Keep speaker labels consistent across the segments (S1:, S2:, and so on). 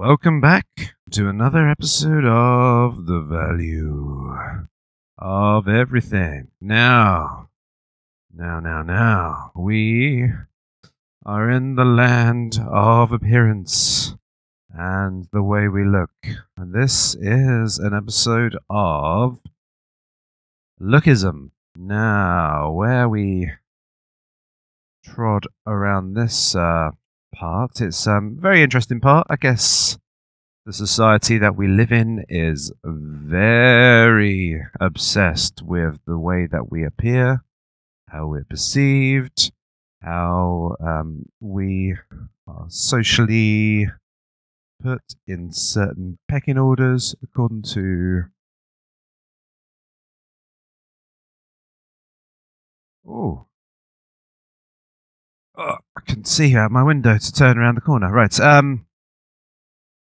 S1: Welcome back to another episode of The Value of Everything. Now, we are in the land of appearance and the way we look. And this is an episode of Lookism. Now, where we trod around this part, it's a very interesting part. I guess the society that we live in is very obsessed with the way that we appear, how we're perceived, how we are socially put in certain pecking orders according to I can see out my window to turn around the corner. Right.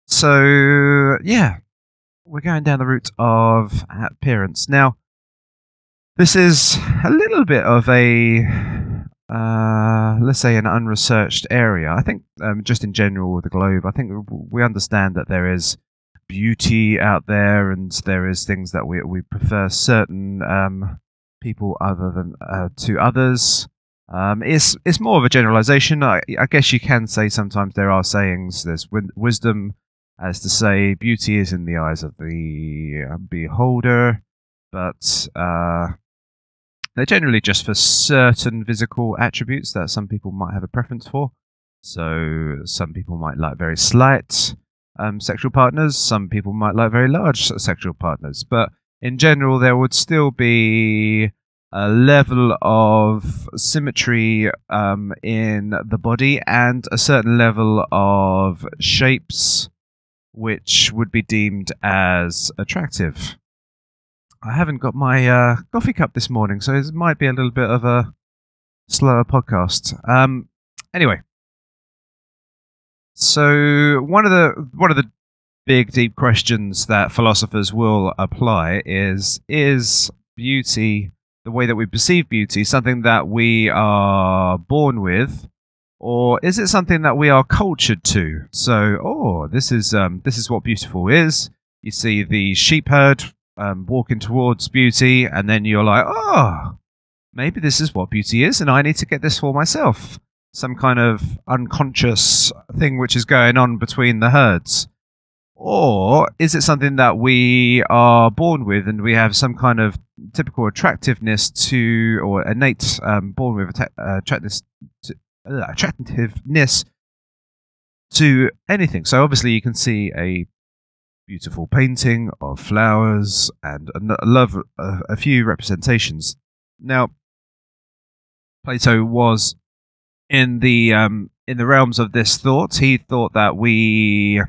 S1: So yeah, we're going down the route of appearance. Now, this is a little bit of a, let's say, an unresearched area. I think just in general with the globe, I think we understand that there is beauty out there, and there is things that we prefer certain people other than to others. It's more of a generalization. I guess you can say sometimes there are sayings, there's wisdom, as to say beauty is in the eyes of the beholder, but they're generally just for certain physical attributes that some people might have a preference for. So some people might like very slight sexual partners, some people might like very large sexual partners, but in general there would still be a level of symmetry in the body and a certain level of shapes which would be deemed as attractive. I haven't got my coffee cup this morning, so it might be a little bit of a slower podcast. Anyway, so one of the big deep questions that philosophers will apply is beauty, the way that we perceive beauty, something that we are born with, or is it something that we are cultured to? So, this is what beautiful is. You see the sheep herd walking towards beauty, and then you're like, maybe this is what beauty is, and I need to get this for myself. Some kind of unconscious thing which is going on between the herds. Or is it something that we are born with, and we have some kind of typical attractiveness to, or innate born with attractiveness to anything? So obviously you can see a beautiful painting of flowers and love a few representations. Now, Plato was in the realms of this thought. He thought that we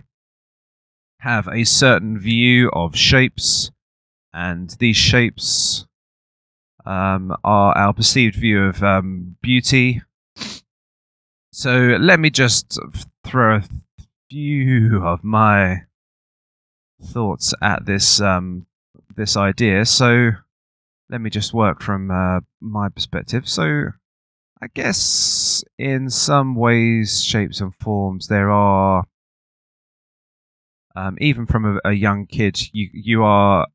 S1: have a certain view of shapes, and these shapes are our perceived view of beauty. So let me just throw a few of my thoughts at this this idea. So let me just work from my perspective. So I guess in some ways, shapes and forms, there are even from a young kid, you are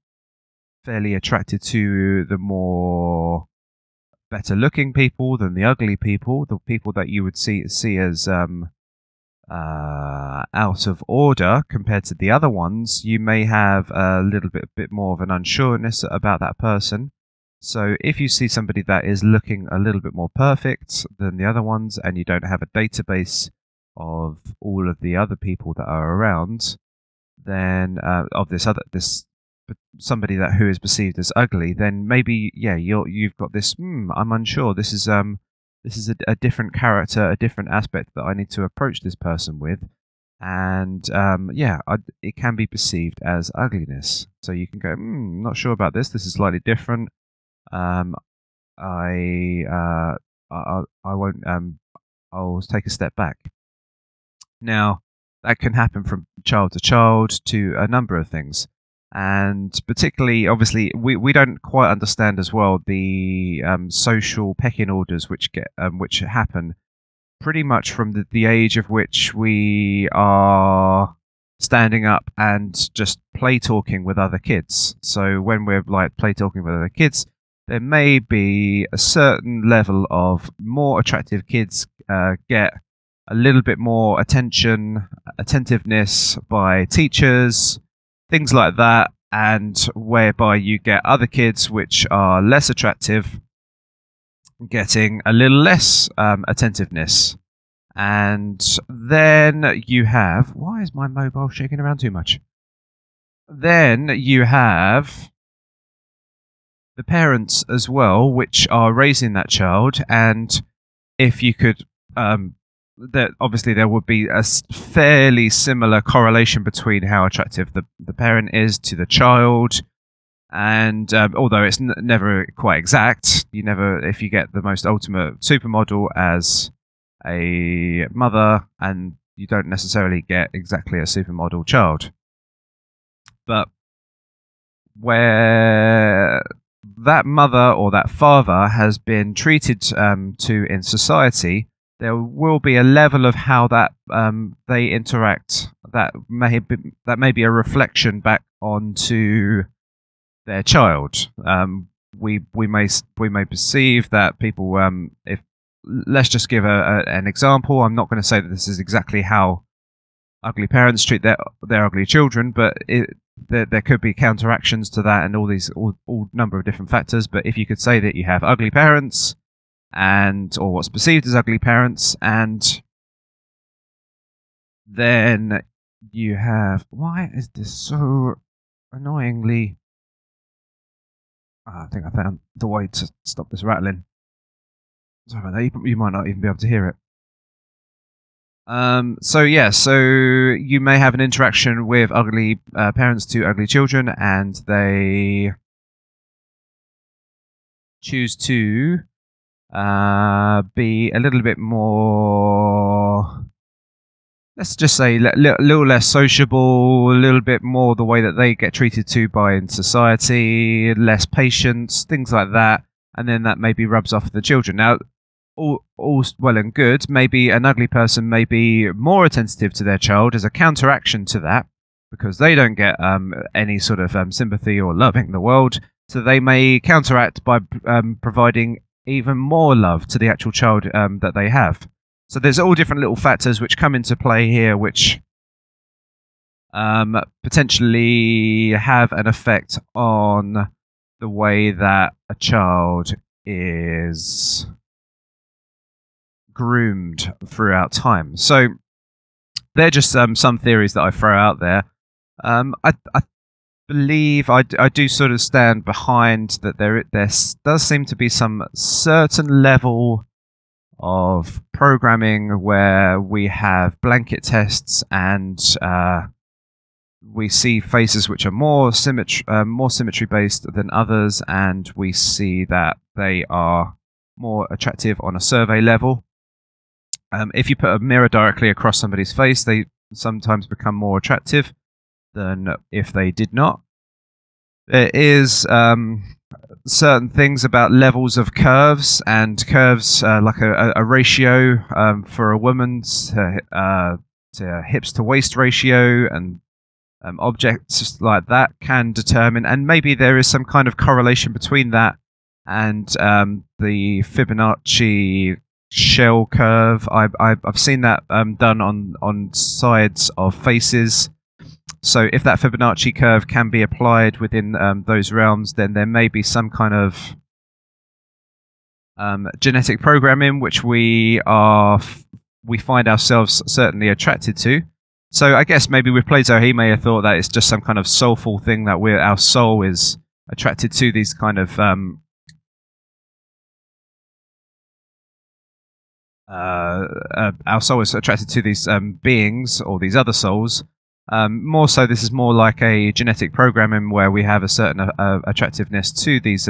S1: fairly attracted to the more better looking people than the ugly people, the people that you would see as out of order compared to the other ones. You may have a little bit more of an unsureness about that person. So if you see somebody that is looking a little bit more perfect than the other ones, and you don't have a database of all of the other people that are around, then of somebody who is perceived as ugly, then maybe you've got this. I'm unsure. This is a different character, a different aspect that I need to approach this person with, and it can be perceived as ugliness. So you can go, not sure about this. This is slightly different. I won't. I'll take a step back. Now, that can happen from child to child to a number of things. And particularly, obviously, we don't quite understand as well the social pecking orders which happen pretty much from the age of which we are standing up and just play talking with other kids. So when we're like play talking with other kids, there may be a certain level of more attractive kids get a little bit more attention, attentiveness by teachers, things like that, and whereby you get other kids which are less attractive getting a little less attentiveness. And then you have... Why is my mobile shaking around too much? Then you have the parents as well, which are raising that child. And if you could... obviously there would be a fairly similar correlation between how attractive the parent is to the child. And although it's never quite exact, if you get the most ultimate supermodel as a mother, and you don't necessarily get exactly a supermodel child. But where that mother or that father has been treated to in society, there will be a level of how that they interact that may be a reflection back onto their child. We may perceive that people, if let's just give an example. I'm not going to say that this is exactly how ugly parents treat their ugly children, but there could be counteractions to that, and all number of different factors. But if you could say that you have ugly parents, or what's perceived as ugly parents, and then you have... Why is this so annoyingly... I think I found the way to stop this rattling. Sorry about that. You might not even be able to hear it. So you may have an interaction with ugly parents to ugly children, and they choose to be a little bit more, let's just say, a little less sociable, a little bit more the way that they get treated to by in society, less patience, things like that, and then that maybe rubs off the children. Now, all well and good. Maybe an ugly person may be more attentive to their child as a counteraction to that, because they don't get any sort of sympathy or love in the world, so they may counteract by providing even more love to the actual child that they have. So there's all different little factors which come into play here, which potentially have an effect on the way that a child is groomed throughout time. So they're just some theories that I throw out there. I believe I do sort of stand behind that there does seem to be some certain level of programming where we have blanket tests, and we see faces which are more symmetry based than others, and we see that they are more attractive on a survey level. If you put a mirror directly across somebody's face, they sometimes become more attractive than if they did not. There is certain things about levels of curves, and curves like a ratio for a woman's to hips to waist ratio, and objects like that can determine, and maybe there is some kind of correlation between that and the Fibonacci shell curve. I've seen that done on sides of faces. So if that Fibonacci curve can be applied within those realms, then there may be some kind of genetic programming which we find ourselves certainly attracted to. So I guess maybe with Plato, he may have thought that it's just some kind of soulful thing, that our soul is attracted to these kind of our soul is attracted to these beings, or these other souls. More so, this is more like a genetic programming where we have a certain attractiveness to these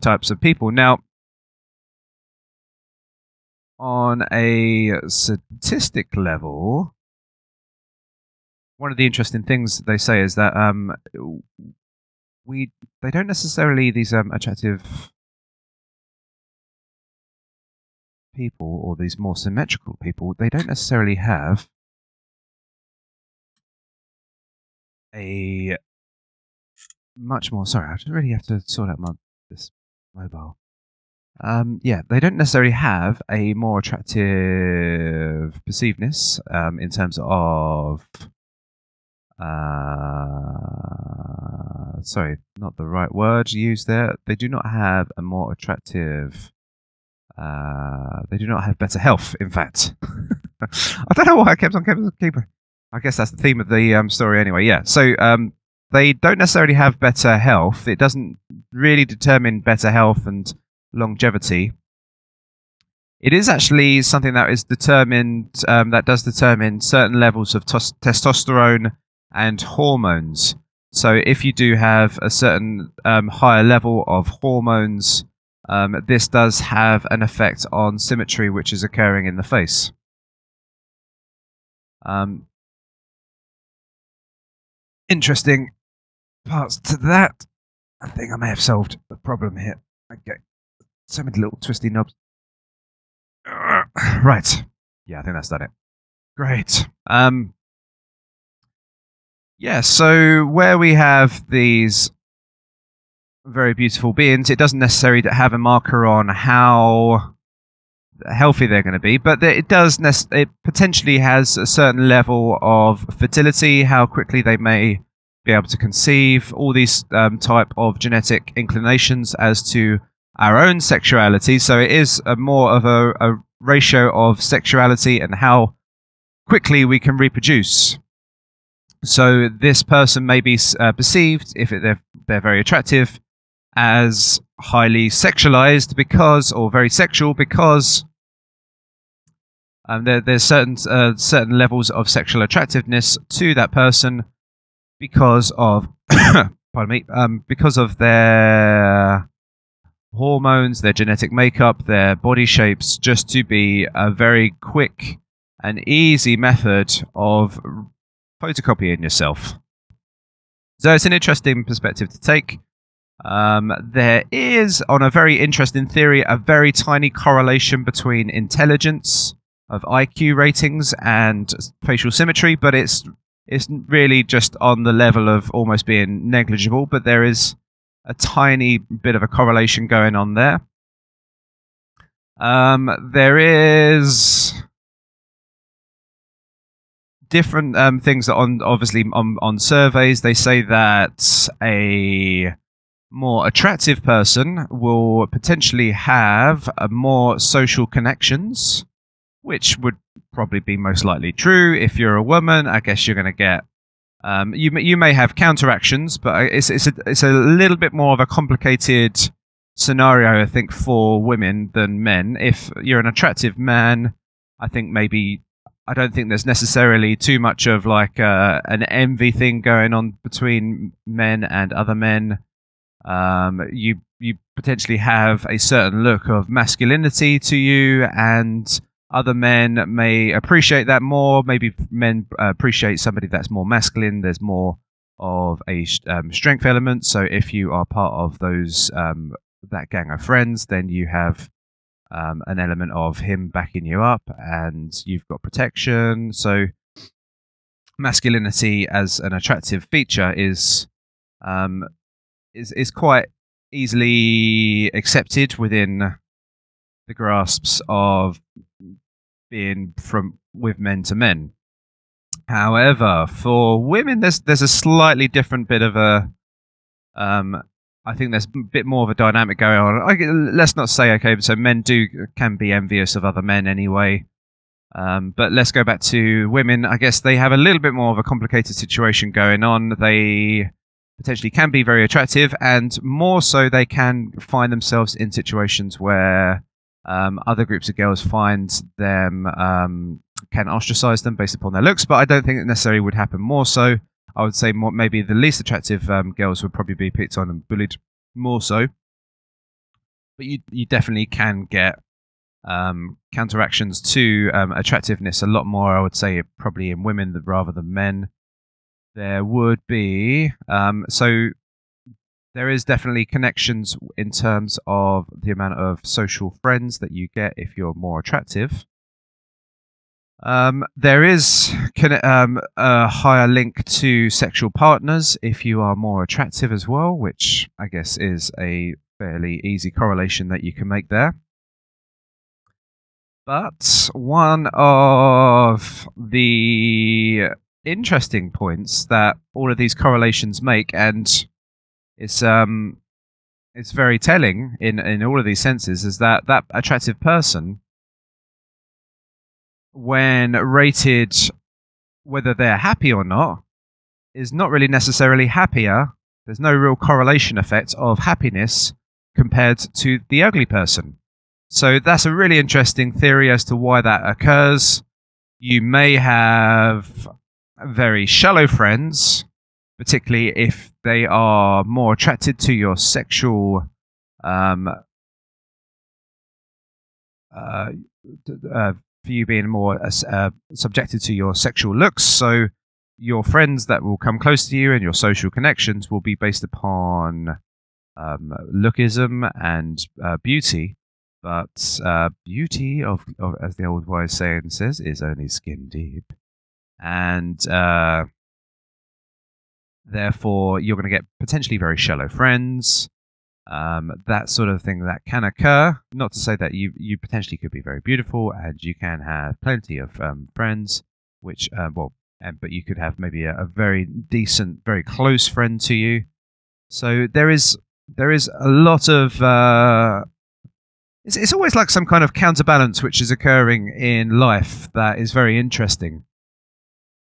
S1: types of people. Now, on a statistic level, one of the interesting things they say is that they don't necessarily, these attractive people, or these more symmetrical people, they don't necessarily have a much more. Sorry, I just really have to sort out this mobile. Yeah, they don't necessarily have a more attractive perceivedness in terms of. Sorry, not the right word used there. They do not have a more attractive. They do not have better health, in fact. I don't know why I kept on keeping. I guess that's the theme of the story anyway. Yeah, so they don't necessarily have better health. It doesn't really determine better health and longevity. It is actually something that is determined, that does determine certain levels of testosterone and hormones. So if you do have a certain higher level of hormones, this does have an effect on symmetry which is occurring in the face. Interesting parts to that. I think I may have solved the problem here. Okay, so many little twisty knobs. Right. Yeah, I think that's done it. Great. Yeah, so where we have these very beautiful beings, it doesn't necessarily have a marker on how healthy they're going to be, but it potentially has a certain level of fertility, how quickly they may be able to conceive, all these type of genetic inclinations as to our own sexuality. So it is more of a ratio of sexuality and how quickly we can reproduce. So this person may be perceived, if they're very attractive, as highly sexualized because, or very sexual because there's certain levels of sexual attractiveness to that person because of pardon me, because of their hormones, their genetic makeup, their body shapes, just to be a very quick and easy method of photocopying yourself. So it's an interesting perspective to take. There is, on a very interesting theory, a very tiny correlation between intelligence of IQ ratings and facial symmetry, but it's really just on the level of almost being negligible, but there is a tiny bit of a correlation going on there. There is different things that obviously on surveys they say that a more attractive person will potentially have more social connections, which would probably be most likely true. If you're a woman, I guess you're going to get you may have counteractions, but it's a little bit more of a complicated scenario, I think, for women than men. If you're an attractive man, I think maybe. I don't think there's necessarily too much of like an envy thing going on between men and other men. You potentially have a certain look of masculinity to you, and other men may appreciate that more. Maybe men appreciate somebody that's more masculine. There's more of a strength element. So if you are part of those that gang of friends, then you have an element of him backing you up, and you've got protection. So masculinity as an attractive feature is quite easily accepted within the grasps of being with men to men. However, for women, there's a slightly different bit of a I think there's a bit more of a dynamic going on. Let's not say, okay, so men can be envious of other men anyway. But let's go back to women. I guess they have a little bit more of a complicated situation going on. They potentially can be very attractive, and more so they can find themselves in situations where other groups of girls find them, can ostracize them based upon their looks, but I don't think it necessarily would happen more so. I would say maybe the least attractive girls would probably be picked on and bullied more so. But you definitely can get counteractions to attractiveness a lot more, I would say, probably in women rather than men. There would be... so there is definitely connections in terms of the amount of social friends that you get if you're more attractive. There is a higher link to sexual partners if you are more attractive as well, which I guess is a fairly easy correlation that you can make there. But one of the interesting points that all of these correlations make, and it's very telling in all of these senses, is that attractive person, when rated whether they're happy or not, is not really necessarily happier. There's no real correlation effect of happiness compared to the ugly person. So that's a really interesting theory as to why that occurs. You may have very shallow friends, particularly if they are more attracted to your sexual for you being more subjected to your sexual looks. So your friends that will come close to you and your social connections will be based upon lookism and beauty. But beauty, of as the old wise saying says, is only skin deep. And therefore, you're going to get potentially very shallow friends. That sort of thing that can occur. Not to say that you potentially could be very beautiful and you can have plenty of friends, which but you could have maybe a very decent, very close friend to you. So there is a lot of it's always like some kind of counterbalance which is occurring in life that is very interesting.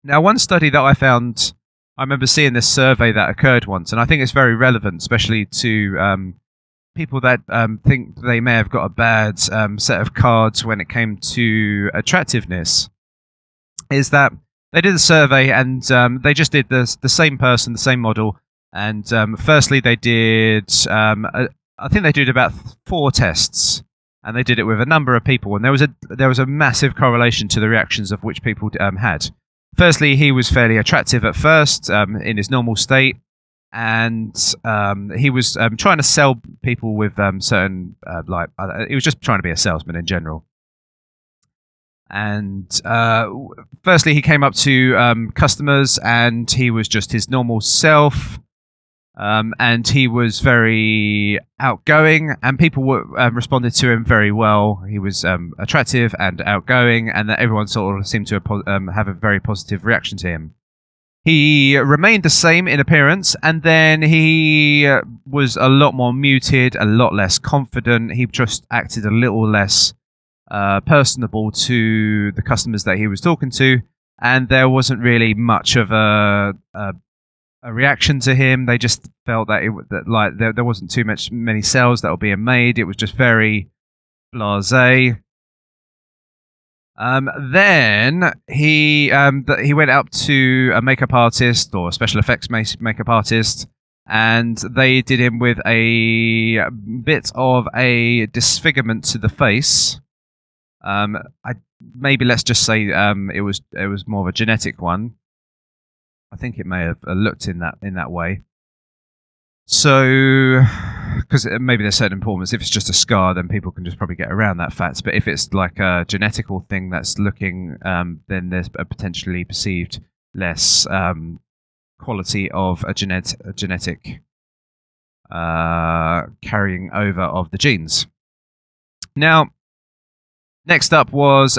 S1: Now, one study that I found, I remember seeing this survey that occurred once, and I think it's very relevant, especially to people that think they may have got a bad set of cards when it came to attractiveness, is that they did a survey and they just did the same person, the same model, and firstly they did, I think they did about 4 tests, and they did it with a number of people, and there was a massive correlation to the reactions of which people had. Firstly, he was fairly attractive at first in his normal state, and he was trying to sell people with certain he was just trying to be a salesman in general. And firstly, he came up to customers, and he was just his normal self. And he was very outgoing, and people responded to him very well. He was attractive and outgoing, and that everyone sort of seemed to have a very positive reaction to him. He remained the same in appearance, and then he was a lot more muted, a lot less confident. He just acted a little less personable to the customers that he was talking to, and there wasn't really much of a reaction to him. They just felt that there wasn't many sales that were being made. It was just very blasé. Then he went up to a makeup artist or a special effects makeup artist, and they did him with a bit of a disfigurement to the face. Maybe let's just say it was more of a genetic one. I think it may have looked in that way. So, because maybe there's certain importance. If it's just a scar, then people can just probably get around that fact. But if it's like a genetical thing that's looking, then there's a potentially perceived less quality of a genetic carrying over of the genes. Now, next up was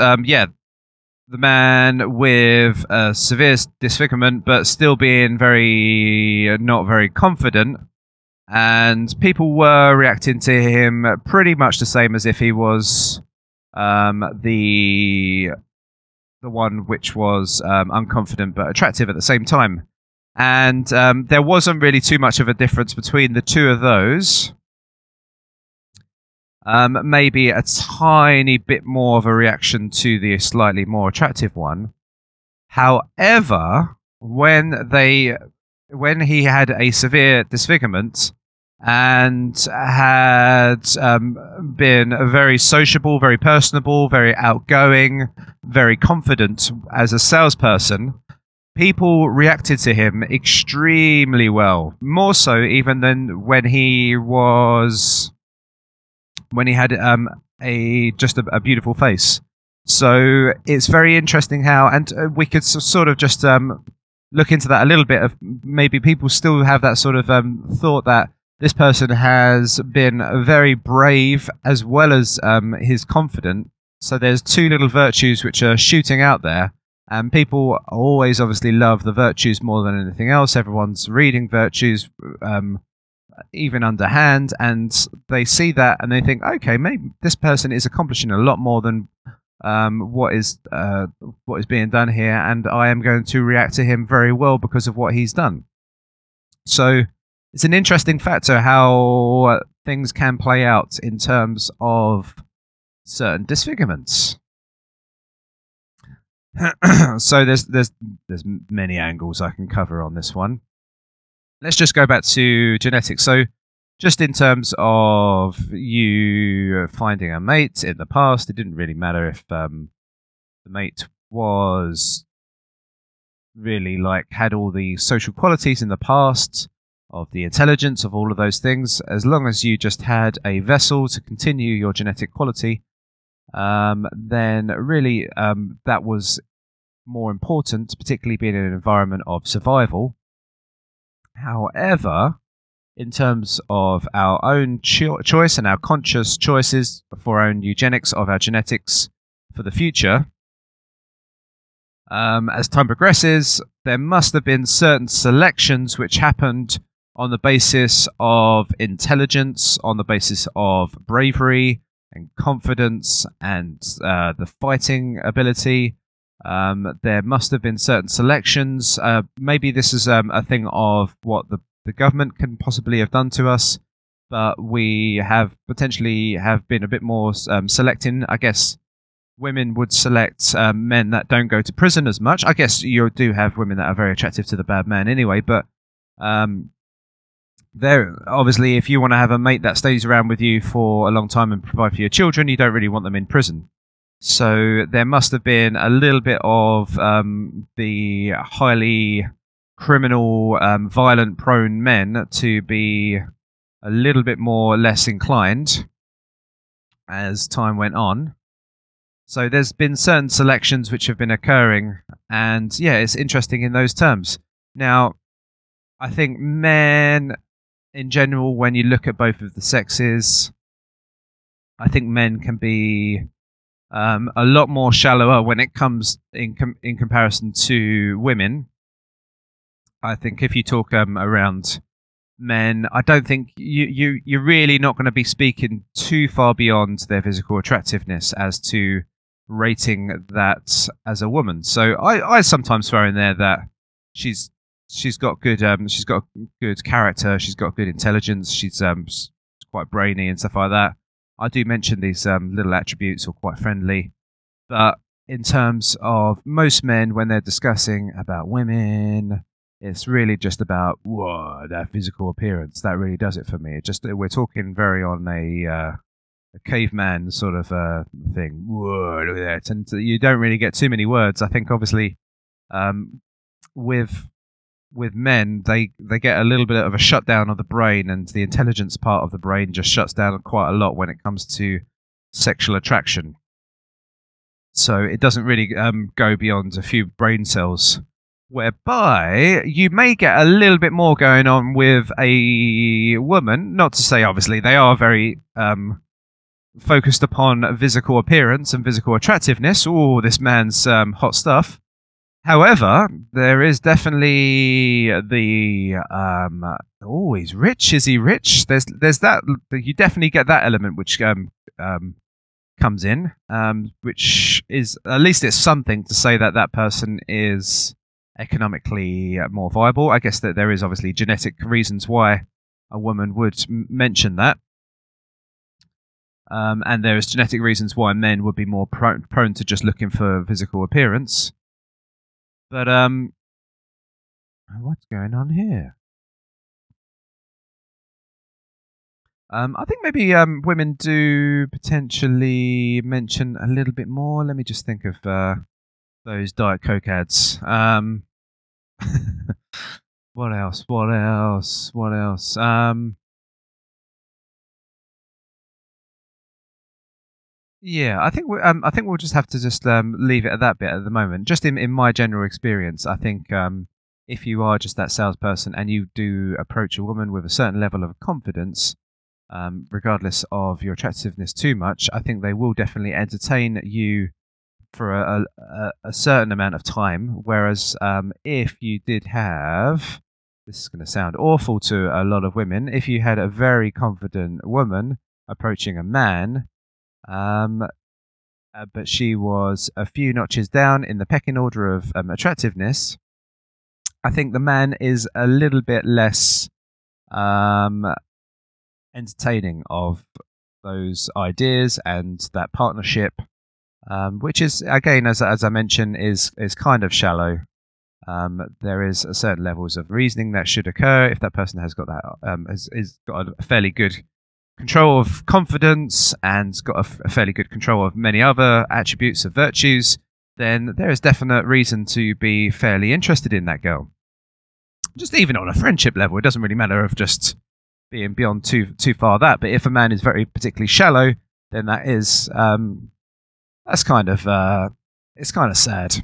S1: the man with a severe disfigurement, but still being not very confident, and people were reacting to him pretty much the same as if he was the one which was unconfident but attractive at the same time. And there wasn't really too much of a difference between the two of those. Maybe a tiny bit more of a reaction to the slightly more attractive one. However, when he had a severe disfigurement and had been very sociable, very personable, very outgoing, very confident as a salesperson, people reacted to him extremely well, more so even than when he had a beautiful face. So it's very interesting how, and we could sort of just look into that a little bit. Of maybe people still have that sort of thought that this person has been very brave as well as he's confident. So there's two little virtues which are shooting out there, and people always obviously love the virtues more than anything else. Everyone's reading virtues, even underhand, and they see that and they think, okay, maybe this person is accomplishing a lot more than what is being done here, and I am going to react to him very well because of what he's done. So it's an interesting factor how things can play out in terms of certain disfigurements. So there's many angles I can cover on this one. Let's just go back to genetics. So just in terms of you finding a mate in the past, it didn't really matter if the mate was really had all the social qualities in the past, of the intelligence, of all of those things. As long as you just had a vessel to continue your genetic quality, then really that was more important, particularly being in an environment of survival. However, in terms of our own choice and our conscious choices for our own eugenics of our genetics for the future, as time progresses, there must have been certain selections which happened on the basis of intelligence, on the basis of bravery and confidence and the fighting ability. There must have been certain selections. Maybe this is a thing of what the government can possibly have done to us, but we have potentially have been a bit more selecting. I guess women would select men that don't go to prison as much. I guess you do have women that are very attractive to the bad man anyway, but there, obviously, if you want to have a mate that stays around with you for a long time and provide for your children, you don't really want them in prison. So there must have been a little bit of the highly criminal, violent prone men to be a little bit more less inclined as time went on. So there's been certain selections which have been occurring, and yeah, it's interesting in those terms. Now, I think men in general, when you look at both of the sexes, I think men can be a lot more shallower when it comes in comparison to women. I think if you talk around men, I don't think you're really not going to be speaking too far beyond their physical attractiveness as to rating that as a woman. So I sometimes throw in there that she's got good character, she's got good intelligence, she's quite brainy and stuff like that. I do mention these little attributes, or quite friendly, but in terms of most men, when they're discussing about women, it's really just about their physical appearance. That really does it for me. We're talking very on a caveman sort of thing. Whoa, look at that. And you don't really get too many words. I think obviously with men, they get a little bit of a shutdown of the brain, and the intelligence part of the brain just shuts down quite a lot when it comes to sexual attraction. So it doesn't really go beyond a few brain cells, whereby you may get a little bit more going on with a woman. Not to say, obviously, they are very focused upon physical appearance and physical attractiveness. Oh, this man's hot stuff. However, there is definitely the he's rich. Is he rich? There's that. You definitely get that element which comes in, which is, at least it's something to say that that person is economically more viable. I guess that there is obviously genetic reasons why a woman would mention that, and there is genetic reasons why men would be more prone to just looking for physical appearance. But what's going on here? I think maybe women do potentially mention a little bit more. Let me just think of those Diet Coke ads. What else? What else? What else? Yeah, I think we'll just have to just leave it at that bit at the moment. Just in my general experience, I think if you are just that salesperson and you do approach a woman with a certain level of confidence, regardless of your attractiveness too much, I think they will definitely entertain you for a certain amount of time. Whereas if you did have, this is going to sound awful to a lot of women, if you had a very confident woman approaching a man, but she was a few notches down in the pecking order of attractiveness, I think the man is a little bit less entertaining of those ideas and that partnership, which is, again, as I mentioned, is kind of shallow. There is a certain levels of reasoning that should occur if that person has got that has got a fairly good control of confidence and got a fairly good control of many other attributes of virtues. Then there is definite reason to be fairly interested in that girl. Just even on a friendship level, it doesn't really matter of just being beyond too far that. But if a man is very particularly shallow, then that is that's kind of it's kind of sad.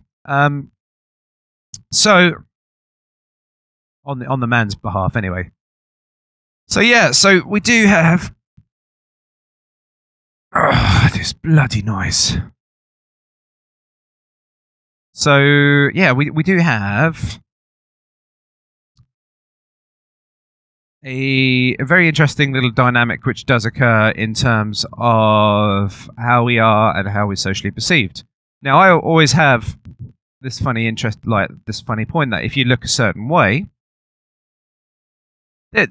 S1: So on the man's behalf, anyway. So yeah, so we do have this bloody noise. So yeah, we do have a very interesting little dynamic which does occur in terms of how we are and how we're socially perceived. Now, I always have this funny point that if you look a certain way, it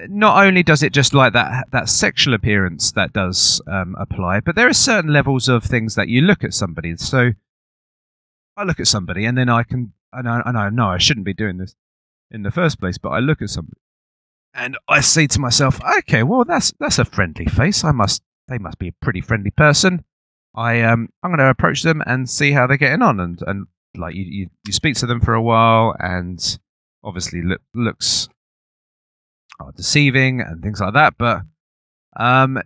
S1: not only does it just like that sexual appearance that does apply, but there are certain levels of things that you look at somebody. So I look at somebody, and then I know I shouldn't be doing this in the first place, but I look at somebody, and I say to myself, okay, well that's a friendly face. They must be a pretty friendly person. I'm going to approach them and see how they're getting on, and like you speak to them for a while, and obviously looks deceiving and things like that. But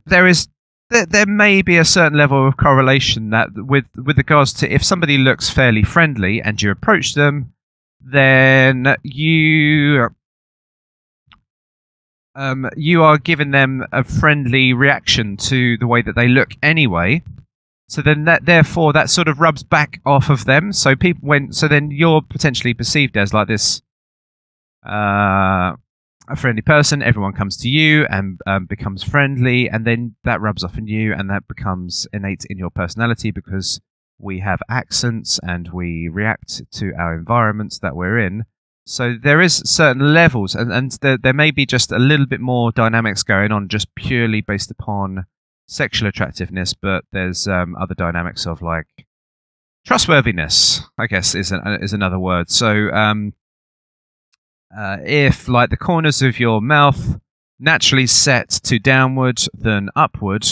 S1: there may be a certain level of correlation that with regards to if somebody looks fairly friendly and you approach them, then you are giving them a friendly reaction to the way that they look anyway. So then therefore that sort of rubs back off of them. So then you're potentially perceived as like this a friendly person. Everyone comes to you and becomes friendly, and then that rubs off on you, and that becomes innate in your personality because we have accents and we react to our environments that we're in. So there is certain levels, and there may be just a little bit more dynamics going on just purely based upon sexual attractiveness, but there's other dynamics of like trustworthiness, I guess, is another word. So if like the corners of your mouth naturally set to downward than upward,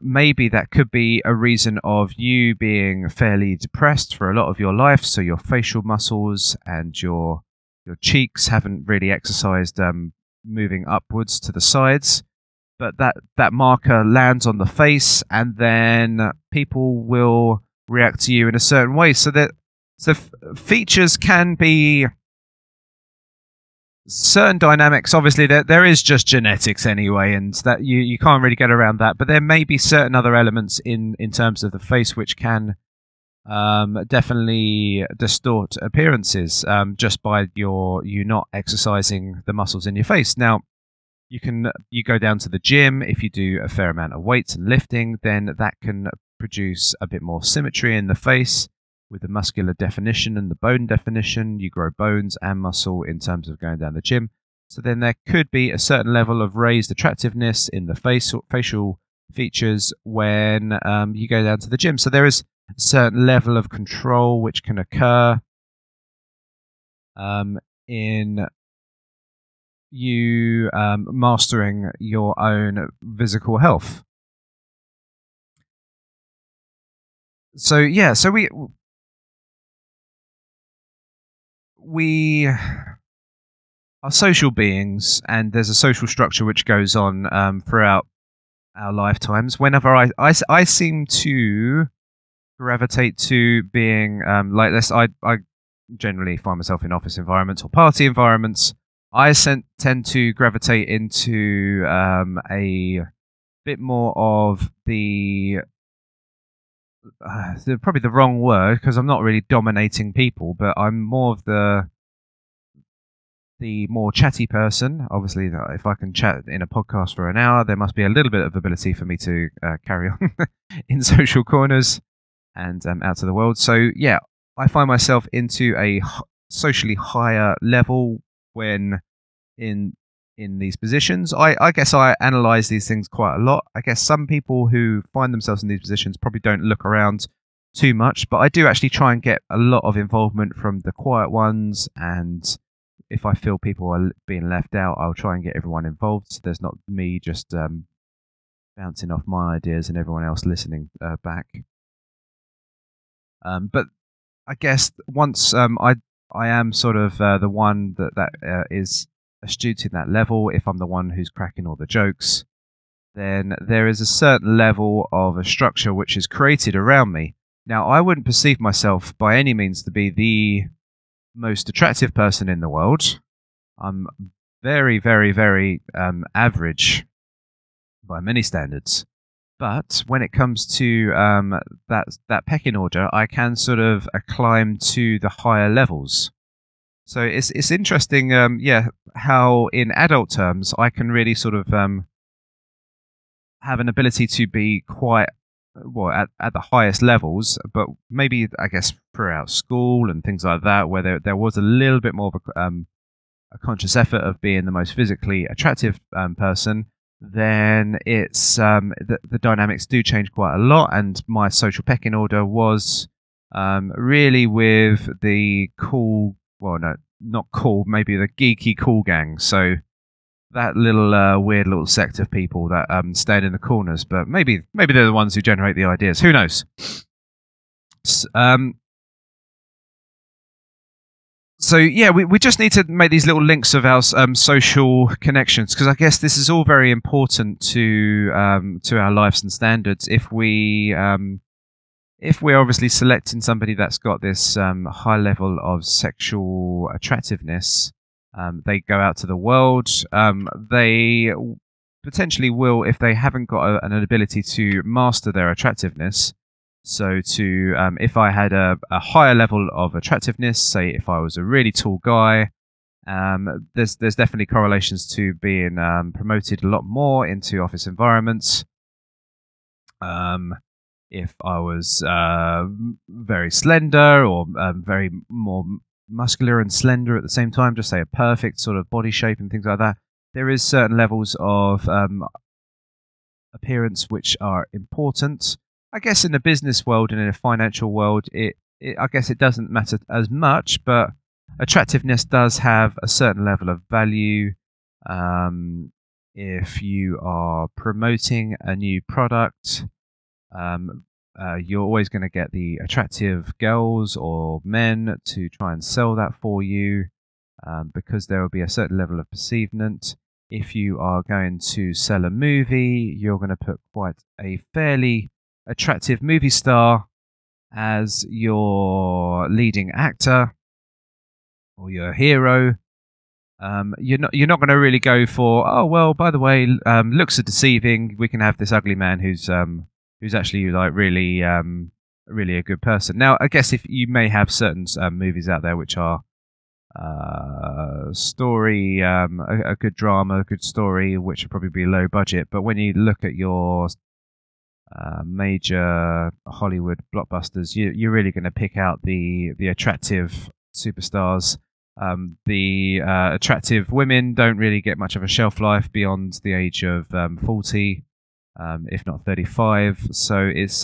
S1: maybe that could be a reason of you being fairly depressed for a lot of your life. So your facial muscles and your cheeks haven't really exercised moving upwards to the sides. But that marker lands on the face, and then people will react to you in a certain way. So features can be certain dynamics. Obviously, there is just genetics anyway, and that you can't really get around that. But there may be certain other elements in terms of the face which can definitely distort appearances just by you not exercising the muscles in your face. Now, you go down to the gym. If you do a fair amount of weights and lifting, then that can produce a bit more symmetry in the face with the muscular definition and the bone definition. You grow bones and muscle in terms of going down the gym. So then there could be a certain level of raised attractiveness in the facial features when you go down to the gym. So there is a certain level of control which can occur in you mastering your own physical health. So yeah, so we are social beings, and there's a social structure which goes on throughout our lifetimes. Whenever I seem to gravitate to being like this, I generally find myself in office environments or party environments. I tend to gravitate into a bit more of probably the wrong word, because I'm not really dominating people, but I'm more of the more chatty person. Obviously, if I can chat in a podcast for an hour, there must be a little bit of ability for me to carry on in social corners and out to the world. So yeah, I find myself into a socially higher level when in these positions. I guess I analyze these things quite a lot. I guess some people who find themselves in these positions probably don't look around too much, but I do actually try and get a lot of involvement from the quiet ones, and if I feel people are being left out, I'll try and get everyone involved, so there's not me just bouncing off my ideas and everyone else listening back. But I guess once I am sort of the one that is astute in that level, if I'm the one who's cracking all the jokes, then there is a certain level of a structure which is created around me. Now, I wouldn't perceive myself by any means to be the most attractive person in the world. I'm very, very, very average by many standards. But when it comes to that pecking order, I can sort of climb to the higher levels. So it's interesting, how in adult terms I can really sort of have an ability to be quite at the highest levels, but maybe I guess throughout school and things like that, where there was a little bit more of a conscious effort of being the most physically attractive person, then it's the dynamics do change quite a lot, and my social pecking order was really with the cool. Well, no, not cool. Maybe the geeky cool gang. So that little weird little sect of people that stand in the corners, but maybe they're the ones who generate the ideas. Who knows? So yeah, we just need to make these little links of our social connections, because I guess this is all very important to our lives and standards. If we're obviously selecting somebody that's got this high level of sexual attractiveness, they go out to the world. They potentially will, if they haven't got an ability to master their attractiveness. So if I had a higher level of attractiveness, say if I was a really tall guy, there's definitely correlations to being promoted a lot more into office environments. If I was very slender, or very more muscular and slender at the same time, just say a perfect sort of body shape and things like that, there is certain levels of appearance which are important. I guess in the business world and in a financial world, I guess it doesn't matter as much, but attractiveness does have a certain level of value. If you are promoting a new product, you're always going to get the attractive girls or men to try and sell that for you, because there will be a certain level of perceivement. If you are going to sell a movie, you're going to put quite a fairly attractive movie star as your leading actor or your hero. You're not going to really go for, oh well, by the way, looks are deceiving. We can have this ugly man who's actually like really a good person. Now, I guess if you may have certain movies out there which are story, a good drama, a good story, which would probably be low budget. But when you look at your major Hollywood blockbusters, you're really going to pick out the attractive superstars. The attractive women don't really get much of a shelf life beyond the age of 40, if not 35. So it's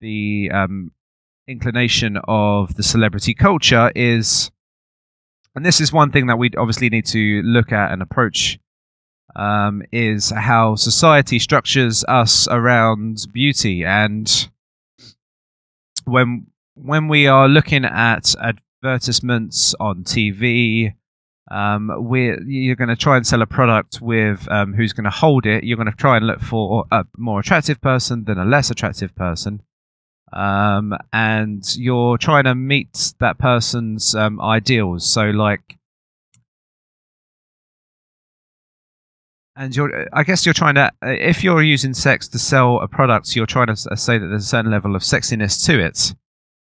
S1: the inclination of the celebrity culture is, and this is one thing that we obviously need to look at and approach, is how society structures us around beauty. And when we are looking at advertisements on TV. You're going to try and sell a product with who's going to hold it. You're going to try and look for a more attractive person than a less attractive person. And you're trying to meet that person's ideals. So, like, and I guess you're trying to, if you're using sex to sell a product, you're trying to say that there's a certain level of sexiness to it.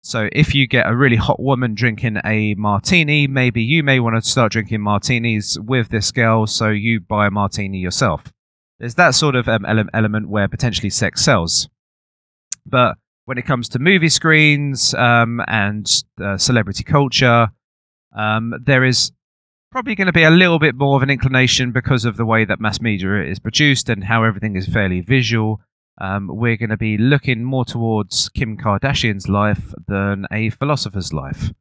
S1: So if you get a really hot woman drinking a martini, maybe you may want to start drinking martinis with this girl, so you buy a martini yourself. There's that sort of element where potentially sex sells. But when it comes to movie screens and celebrity culture, there is probably going to be a little bit more of an inclination because of the way that mass media is produced and how everything is fairly visual. We're going to be looking more towards Kim Kardashian's life than a philosopher's life,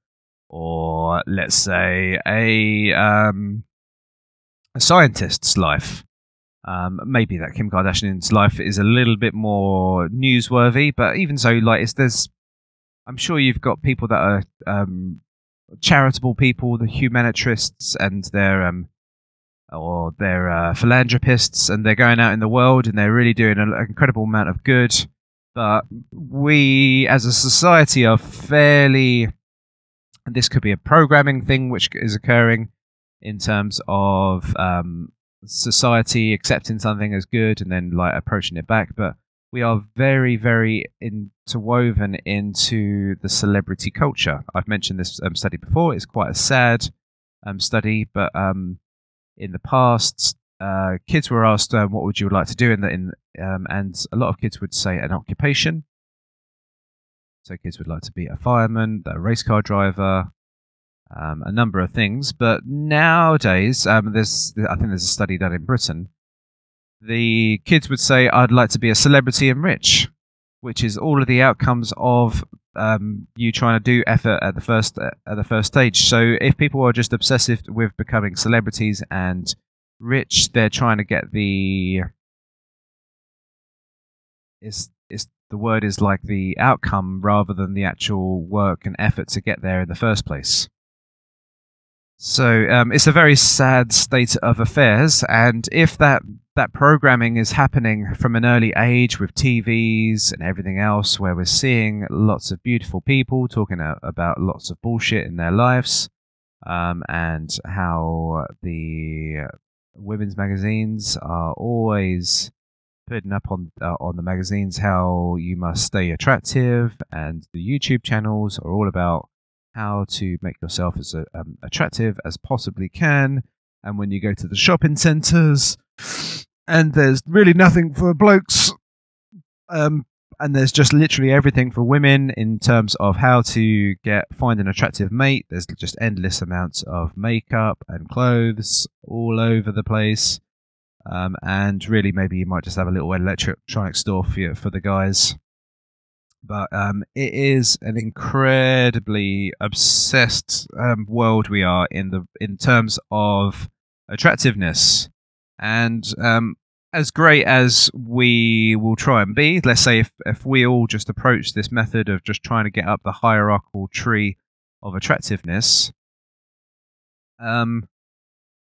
S1: or let's say a scientist's life. Maybe that Kim Kardashian's life is a little bit more newsworthy, but even so, like, I'm sure you've got people that are charitable people, the humanitarists, and they're philanthropists, and they're going out in the world and they're really doing an incredible amount of good. But we, as a society, are fairly, and this could be a programming thing which is occurring in terms of society accepting something as good and then like approaching it back. But we are very, very interwoven into the celebrity culture. I've mentioned this study before. It's quite a sad study, but in the past, kids were asked, "What would you like to do?" And a lot of kids would say an occupation. So kids would like to be a fireman, a race car driver, a number of things. But nowadays, I think there's a study done in Britain. The kids would say, "I'd like to be a celebrity and rich," which is all of the outcomes of you trying to do effort at the first stage. So if people are just obsessive with becoming celebrities and rich, they're trying to get the word is like the outcome rather than the actual work and effort to get there in the first place. So it's a very sad state of affairs, and if that programming is happening from an early age with TVs and everything else, where we're seeing lots of beautiful people talking about lots of bullshit in their lives, and how the women's magazines are always putting up on the magazines how you must stay attractive, and the YouTube channels are all about how to make yourself as attractive as possibly can. And when you go to the shopping centres, and there's really nothing for blokes, and there's just literally everything for women in terms of how to find an attractive mate. There's just endless amounts of makeup and clothes all over the place, and really maybe you might just have a little electronic store for the guys. But it is an incredibly obsessed world we are in terms of attractiveness. And as great as we will try and be, let's say if we all just approach this method of just trying to get up the hierarchical tree of attractiveness, and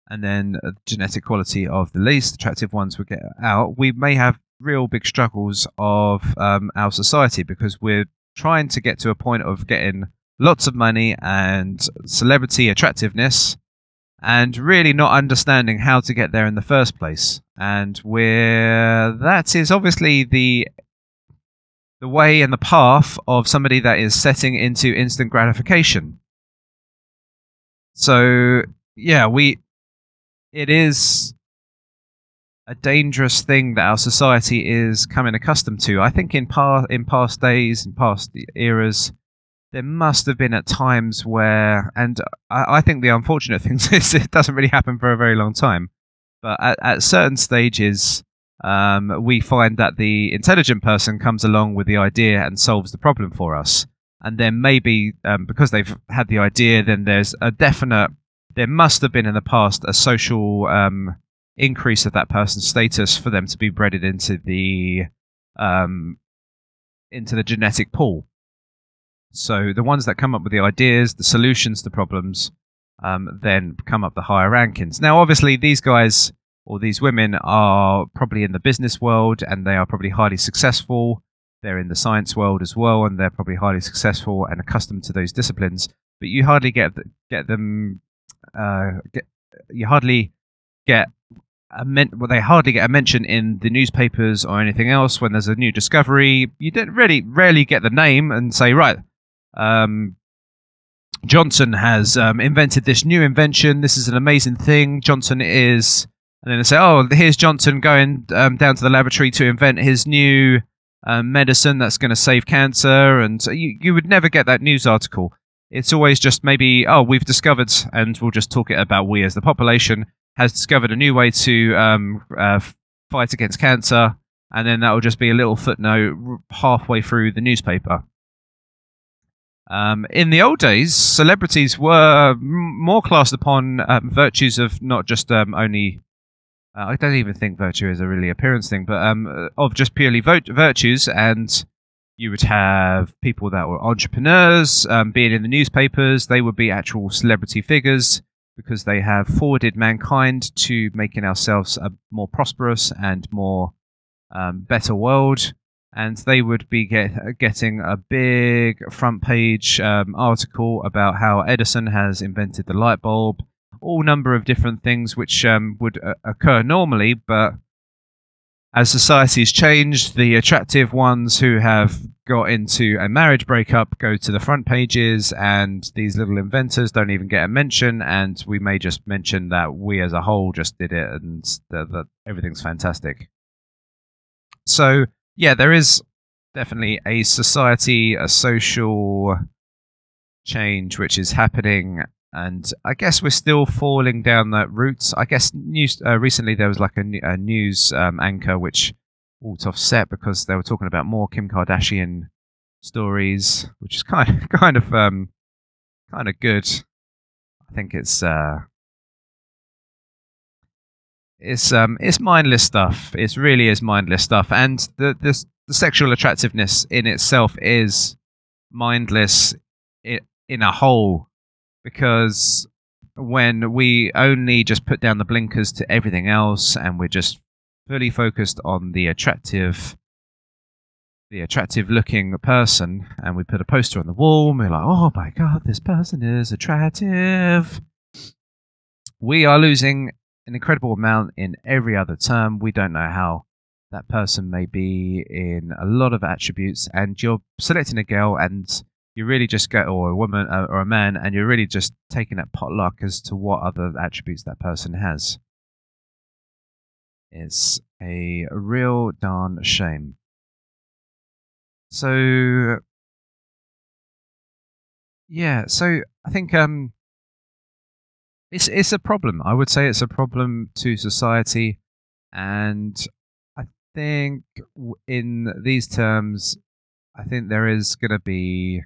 S1: then genetic quality of the least attractive ones will get out, we may have real big struggles of our society, because we're trying to get to a point of getting lots of money and celebrity attractiveness and really not understanding how to get there in the first place. And that is obviously the way and the path of somebody that is setting into instant gratification. So yeah, it is a dangerous thing that our society is coming accustomed to. I think in past days, in past eras, there must have been at times where, and I think the unfortunate thing is it doesn't really happen for a very long time, but at certain stages, we find that the intelligent person comes along with the idea and solves the problem for us. And then maybe because they've had the idea, then there's there must have been in the past a social increase of that person's status for them to be breaded into the genetic pool. So the ones that come up with the ideas, the solutions to problems, then come up the higher rankings. Now, obviously, these guys or these women are probably in the business world, and they are probably highly successful. They're in the science world as well, and they're probably highly successful and accustomed to those disciplines. But you hardly get them. You hardly get they hardly get a mention in the newspapers or anything else. When there's a new discovery, you don't rarely get the name and say, right, Johnson has invented this new invention. This is an amazing thing. Johnson is, and then they say, oh, here's Johnson going down to the laboratory to invent his new medicine that's going to save cancer. And so you would never get that news article. It's always just maybe, oh, we've discovered, and we'll just talk it about we as the population has discovered a new way to fight against cancer, and then that will just be a little footnote halfway through the newspaper. In the old days, celebrities were more classed upon virtues of not just only... I don't even think virtue is a really appearance thing, but of just purely virtues, and you would have people that were entrepreneurs being in the newspapers. They would be actual celebrity figures because they have forwarded mankind to making ourselves a more prosperous and more better world. And they would be getting a big front page article about how Edison has invented the light bulb, all number of different things which would occur normally, but as society's changed, the attractive ones who have got into a marriage breakup go to the front pages, and these little inventors don't even get a mention, and we may just mention that we as a whole just did it and that everything's fantastic. So, yeah, there is definitely a society, a social change which is happening, and I guess we're still falling down that route. I guess recently there was like a news anchor which walked off set because they were talking about more Kim Kardashian stories, which is kind of good. I think it's mindless stuff. It really is mindless stuff, and the sexual attractiveness in itself is mindless in a whole. Because when we only just put down the blinkers to everything else, and we're just fully focused on the attractive looking person, and we put a poster on the wall, and we're like, oh my god, this person is attractive, we are losing an incredible amount in every other term. We don't know how that person may be in a lot of attributes, and you're selecting a girl and you really just go, or a woman or a man, and you're really just taking that potluck as to what other attributes that person has. It's a real darn shame. So, yeah, so I think it's a problem. I would say it's a problem to society, and I think in these terms, I think there is going to be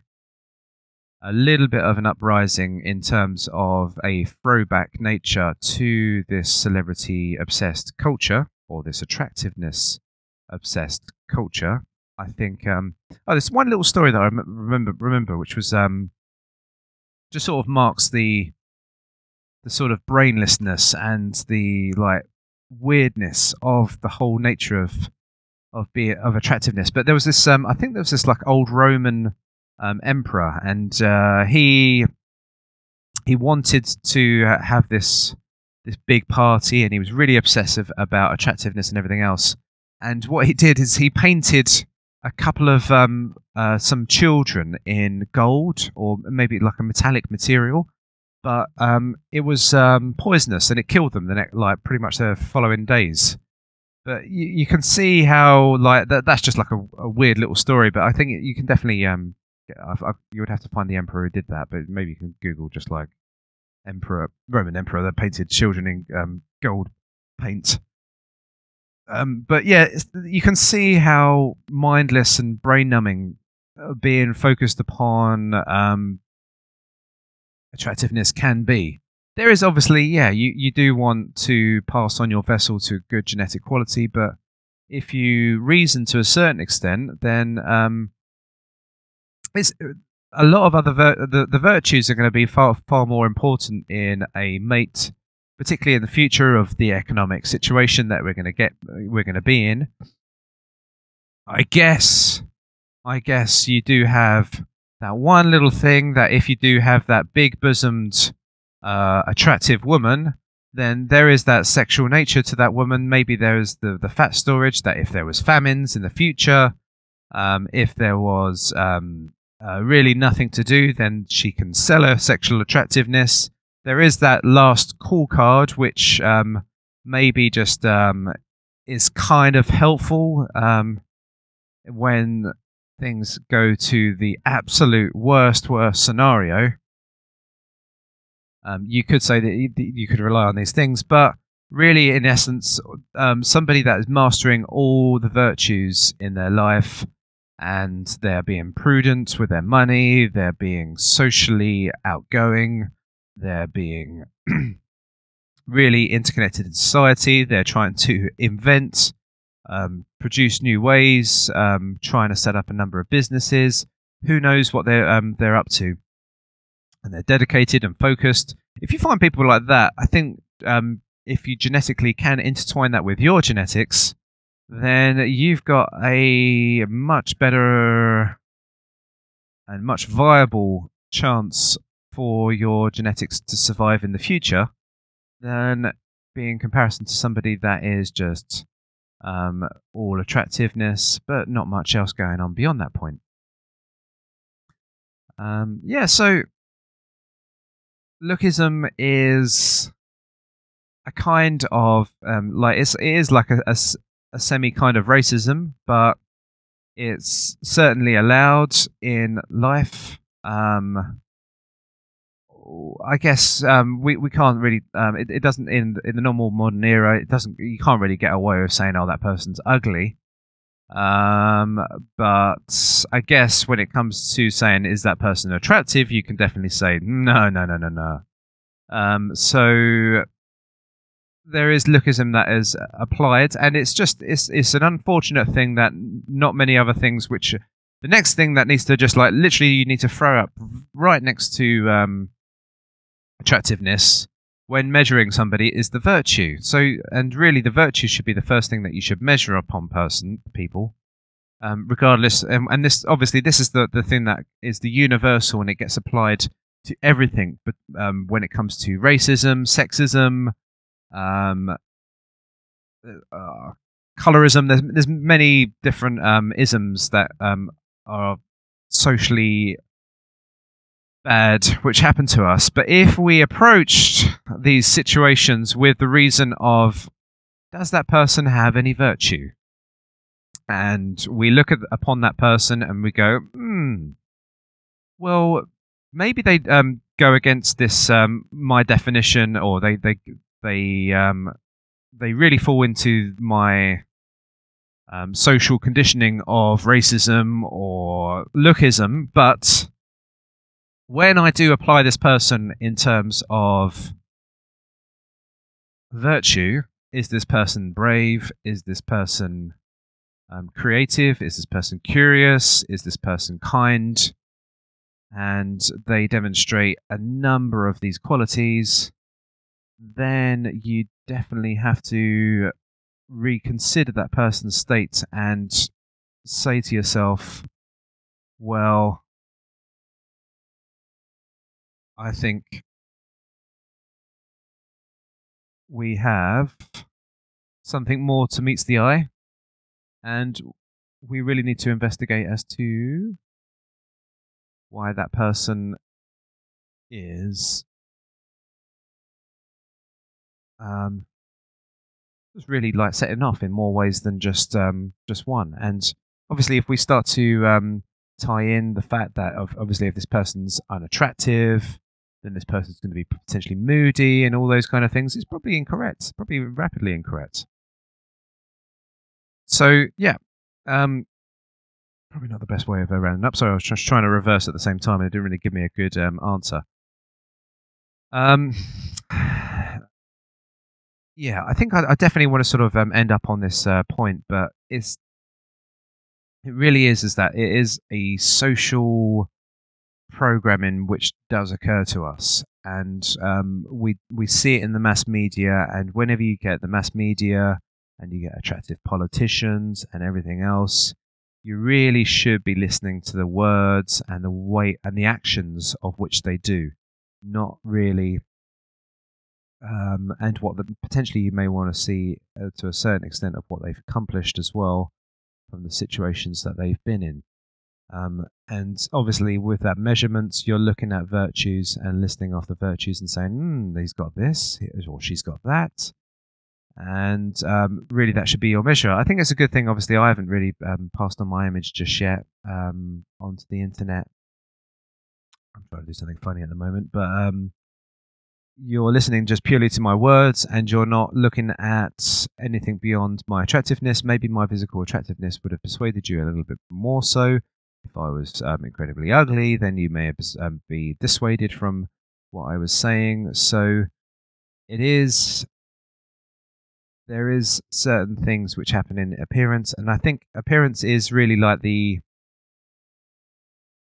S1: a little bit of an uprising in terms of a throwback nature to this celebrity-obsessed culture, or this attractiveness-obsessed culture. I think there's one little story that I remember, which was just sort of marks the sort of brainlessness and the like weirdness of the whole nature of attractiveness. But there was this I think there was this like old Roman emperor, and he wanted to have this big party, and he was really obsessive about attractiveness and everything else. And what he did is he painted a couple of some children in gold, or maybe like a metallic material, but it was poisonous, and it killed them like pretty much the following days. But you can see how like that's just like a weird little story, but I think you can definitely you would have to find the emperor who did that, but maybe you can Google just like Roman emperor that painted children in gold paint. But yeah, you can see how mindless and brain numbing being focused upon attractiveness can be. There is obviously, yeah, you do want to pass on your vessel to good genetic quality, but if you reason to a certain extent, then a lot of other the virtues are going to be far more important in a mate, particularly in the future of the economic situation that we're going to be in. I guess you do have that one little thing that if you do have that big bosomed, attractive woman, then there is that sexual nature to that woman. Maybe there is the fat storage that if there was famines in the future, if there was really nothing to do, then she can sell her sexual attractiveness. There is that last call card, which maybe just is kind of helpful when things go to the absolute worst scenario. You could say that you could rely on these things, but really, in essence, somebody that is mastering all the virtues in their life, and they're being prudent with their money, they're being socially outgoing, they're being really interconnected in society, they're trying to invent, produce new ways, trying to set up a number of businesses. Who knows what they're up to? And they're dedicated and focused. If you find people like that, I think if you genetically can intertwine that with your genetics, then you've got a much better and much viable chance for your genetics to survive in the future than being in comparison to somebody that is just all attractiveness, but not much else going on beyond that point. So Lookism is a kind of it is like a semi kind of racism, but it's certainly allowed in life. I guess we can't really it doesn't in the normal modern era, you can't really get away with saying, oh, that person's ugly. But I guess when it comes to saying, is that person attractive, you can definitely say no. So there is Lookism that is applied, and it's an unfortunate thing that not many other things, which the next thing that needs to just like literally you need to throw up right next to attractiveness when measuring somebody is the virtue. So, and really the virtue should be the first thing that you should measure upon people, regardless. And this obviously this is the thing that is the universal, and it gets applied to everything. But when it comes to racism, sexism, colorism, there's many different isms that are socially bad which happen to us. But if we approached these situations with the reason of, does that person have any virtue, and we look upon that person and we go, well, maybe they go against this my definition, or they really fall into my social conditioning of racism or Lookism. But when I do apply this person in terms of virtue, is this person brave? Is this person creative? Is this person curious? Is this person kind? And they demonstrate a number of these qualities, then you definitely have to reconsider that person's state and say to yourself, well, I think we have something more to meets the eye, and we really need to investigate as to why that person is just really like setting off in more ways than just one. And obviously, if we start to tie in the fact that obviously if this person's unattractive, then this person's going to be potentially moody and all those kind of things, it's probably incorrect, probably rapidly incorrect. So yeah, probably not the best way of rounding up. Sorry, I was just trying to reverse at the same time, and it didn't really give me a good answer. Yeah, I think I definitely want to sort of end up on this point, but it really is that it is a social programming which does occur to us, and we see it in the mass media. And whenever you get the mass media and you get attractive politicians and everything else, you really should be listening to the words and the way and the actions of which they do, not really and what potentially you may want to see to a certain extent of what they've accomplished as well from the situations that they've been in. And obviously with that measurements, you're looking at virtues and listing off the virtues and saying, he's got this, or she's got that. And really that should be your measure. I think it's a good thing. Obviously, I haven't really passed on my image just yet onto the internet. I'm trying to do something funny at the moment, but you're listening just purely to my words, and you're not looking at anything beyond my attractiveness. Maybe my physical attractiveness would have persuaded you a little bit more so. If I was incredibly ugly, then you may be dissuaded from what I was saying. So there is certain things which happen in appearance, and I think appearance is really like it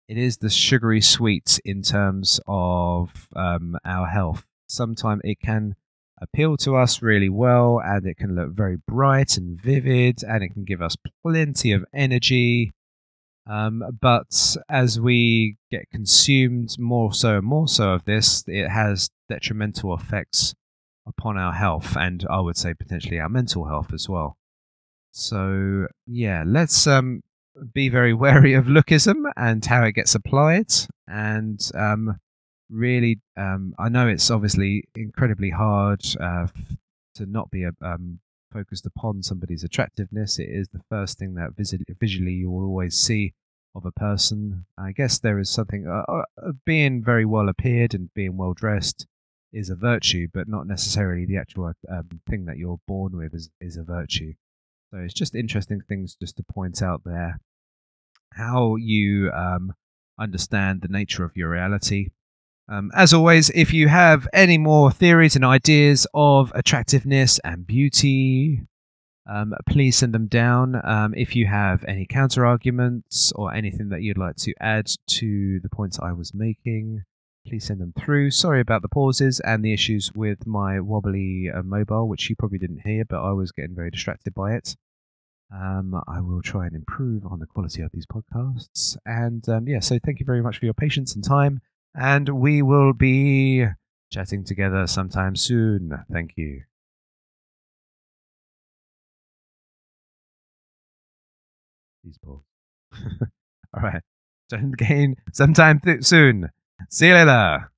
S1: is the sugary sweet in terms of our health. Sometimes it can appeal to us really well, and it can look very bright and vivid, and it can give us plenty of energy. But as we get consumed more so and more so of this, it has detrimental effects upon our health, and I would say potentially our mental health as well. So yeah, let's be very wary of lookism and how it gets applied, and really, I know it's obviously incredibly hard to not be focused upon somebody's attractiveness. It is the first thing that visually you will always see of a person. I guess there is something being very well appeared and being well dressed is a virtue, but not necessarily the actual thing that you're born with is a virtue. So it's just interesting things just to point out there. How you understand the nature of your reality. As always, if you have any more theories and ideas of attractiveness and beauty, please send them down. If you have any counter arguments or anything that you'd like to add to the points I was making, please send them through. Sorry about the pauses and the issues with my wobbly mobile, which you probably didn't hear, but I was getting very distracted by it. I will try and improve on the quality of these podcasts. And so thank you very much for your patience and time. And we will be chatting together sometime soon. Thank you. Please pause. All right. Again, sometime soon. See you later.